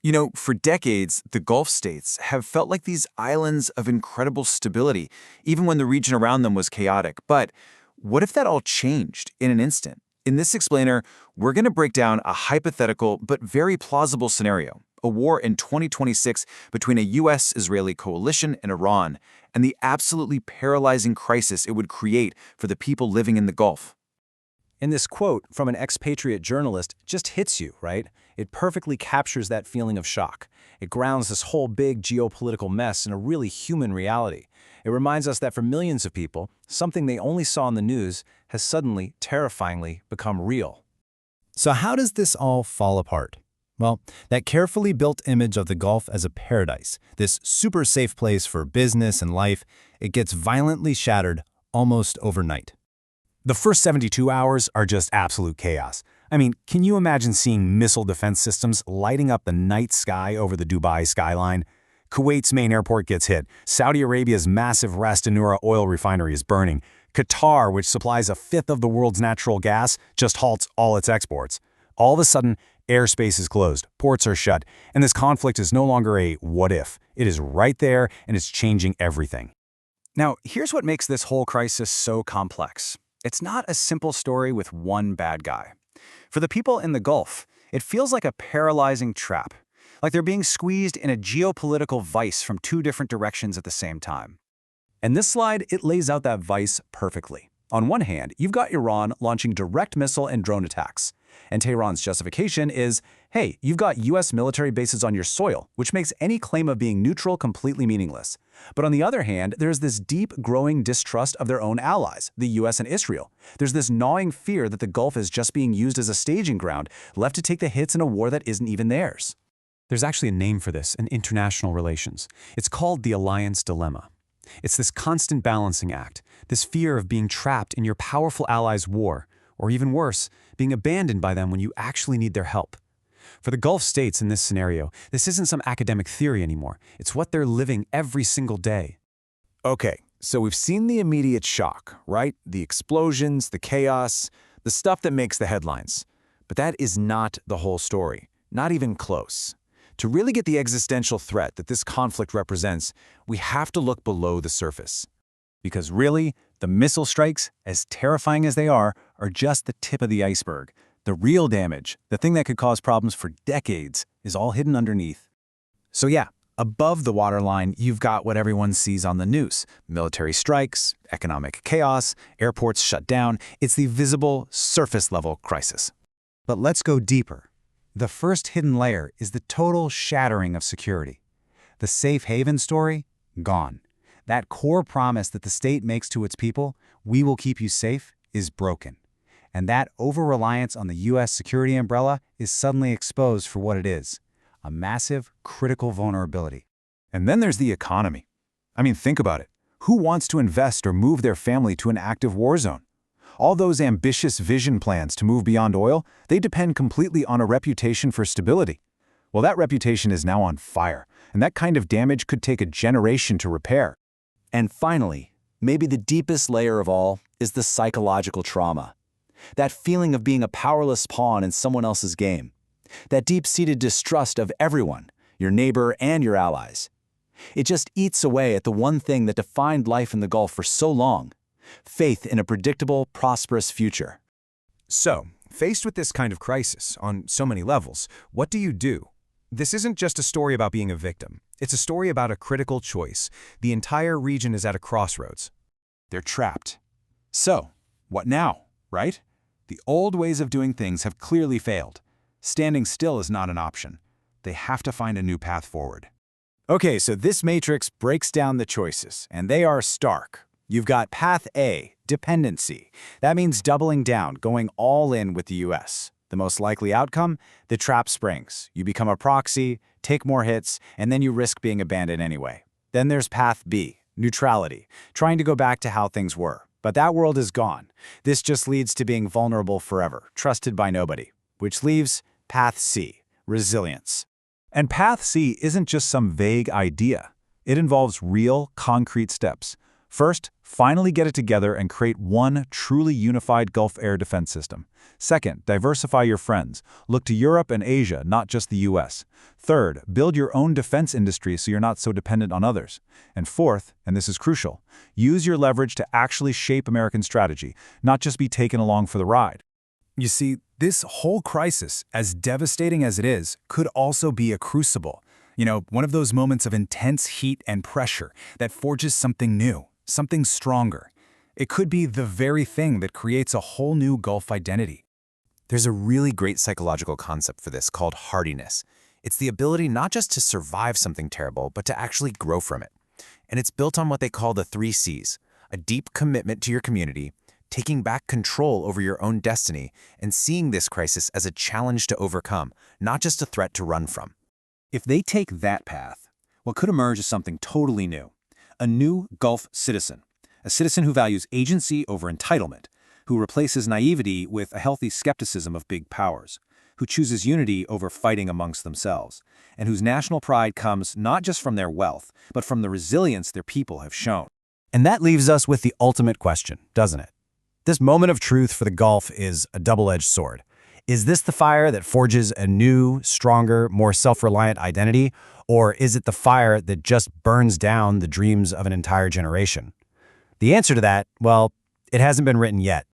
You know, for decades, the Gulf states have felt like these islands of incredible stability, even when the region around them was chaotic. But what if that all changed in an instant? In this explainer, we're going to break down a hypothetical but very plausible scenario, a war in 2026 between a U.S.-Israeli coalition and Iran, and the absolutely paralyzing crisis it would create for the people living in the Gulf. And this quote from an expatriate journalist just hits you, right? It perfectly captures that feeling of shock. It grounds this whole big geopolitical mess in a really human reality. It reminds us that for millions of people, something they only saw in the news has suddenly, terrifyingly become real. So how does this all fall apart? Well, that carefully built image of the Gulf as a paradise, this super safe place for business and life, it gets violently shattered almost overnight. The first 72 hours are just absolute chaos. I mean, can you imagine seeing missile defense systems lighting up the night sky over the Dubai skyline? Kuwait's main airport gets hit. Saudi Arabia's massive Ras Tanura oil refinery is burning. Qatar, which supplies a fifth of the world's natural gas, just halts all its exports. All of a sudden, airspace is closed, ports are shut, and this conflict is no longer a what if. It is right there, and it's changing everything. Now, here's what makes this whole crisis so complex. It's not a simple story with one bad guy. For the people in the Gulf, it feels like a paralyzing trap, like they're being squeezed in a geopolitical vice from two different directions at the same time. And this slide, it lays out that vice perfectly. On one hand, you've got Iran launching direct missile and drone attacks. And Tehran's justification is, hey, you've got US military bases on your soil, which makes any claim of being neutral completely meaningless. But on the other hand, there's this deep, growing distrust of their own allies, the US and Israel. There's this gnawing fear that the Gulf is just being used as a staging ground, left to take the hits in a war that isn't even theirs. There's actually a name for this in international relations. It's called the alliance dilemma. It's this constant balancing act, this fear of being trapped in your powerful allies' war, or even worse, being abandoned by them when you actually need their help. For the Gulf states in this scenario, this isn't some academic theory anymore. It's what they're living every single day. Okay, so we've seen the immediate shock, right? The explosions, the chaos, the stuff that makes the headlines. But that is not the whole story, not even close. To really get the existential threat that this conflict represents, we have to look below the surface. Because really, the missile strikes, as terrifying as they are just the tip of the iceberg. The real damage, the thing that could cause problems for decades, is all hidden underneath. So yeah, above the waterline, you've got what everyone sees on the news. Military strikes, economic chaos, airports shut down. It's the visible, surface-level crisis. But let's go deeper. The first hidden layer is the total shattering of security. The safe haven story? Gone. That core promise that the state makes to its people, we will keep you safe, is broken. And that over-reliance on the U.S. security umbrella is suddenly exposed for what it is, a massive, critical vulnerability. And then there's the economy. I mean, think about it. Who wants to invest or move their family to an active war zone? All those ambitious vision plans to move beyond oil, they depend completely on a reputation for stability. Well, that reputation is now on fire, and that kind of damage could take a generation to repair. And finally, maybe the deepest layer of all is the psychological trauma. That feeling of being a powerless pawn in someone else's game. That deep-seated distrust of everyone, your neighbor and your allies. It just eats away at the one thing that defined life in the Gulf for so long: faith in a predictable, prosperous future. So, faced with this kind of crisis on so many levels, what do you do? This isn't just a story about being a victim. It's a story about a critical choice. The entire region is at a crossroads. They're trapped. So, what now, right? The old ways of doing things have clearly failed. Standing still is not an option. They have to find a new path forward. Okay, so this matrix breaks down the choices, and they are stark. You've got Path A, dependency. That means doubling down, going all in with the U.S. The most likely outcome? The trap springs. You become a proxy, take more hits, and then you risk being abandoned anyway. Then there's Path B, neutrality, trying to go back to how things were. But that world is gone. This just leads to being vulnerable forever, trusted by nobody. Which leaves Path C, resilience. And Path C isn't just some vague idea. It involves real, concrete steps. First, finally get it together and create one truly unified Gulf air defense system. Second, diversify your friends. Look to Europe and Asia, not just the US. Third, build your own defense industry so you're not so dependent on others. And fourth, and this is crucial, use your leverage to actually shape American strategy, not just be taken along for the ride. You see, this whole crisis, as devastating as it is, could also be a crucible. One of those moments of intense heat and pressure that forges something new, something stronger. It could be the very thing that creates a whole new Gulf identity. There's a really great psychological concept for this called hardiness. It's the ability not just to survive something terrible, but to actually grow from it. And it's built on what they call the 3 C's: a deep commitment to your community, taking back control over your own destiny, and seeing this crisis as a challenge to overcome, not just a threat to run from. If they take that path, what could emerge is something totally new. A new Gulf citizen. A citizen who values agency over entitlement, who replaces naivety with a healthy skepticism of big powers, who chooses unity over fighting amongst themselves, and whose national pride comes not just from their wealth, but from the resilience their people have shown. And that leaves us with the ultimate question, doesn't it? This moment of truth for the Gulf is a double-edged sword. Is this the fire that forges a new, stronger, more self-reliant identity, or is it the fire that just burns down the dreams of an entire generation? The answer to that, well, it hasn't been written yet.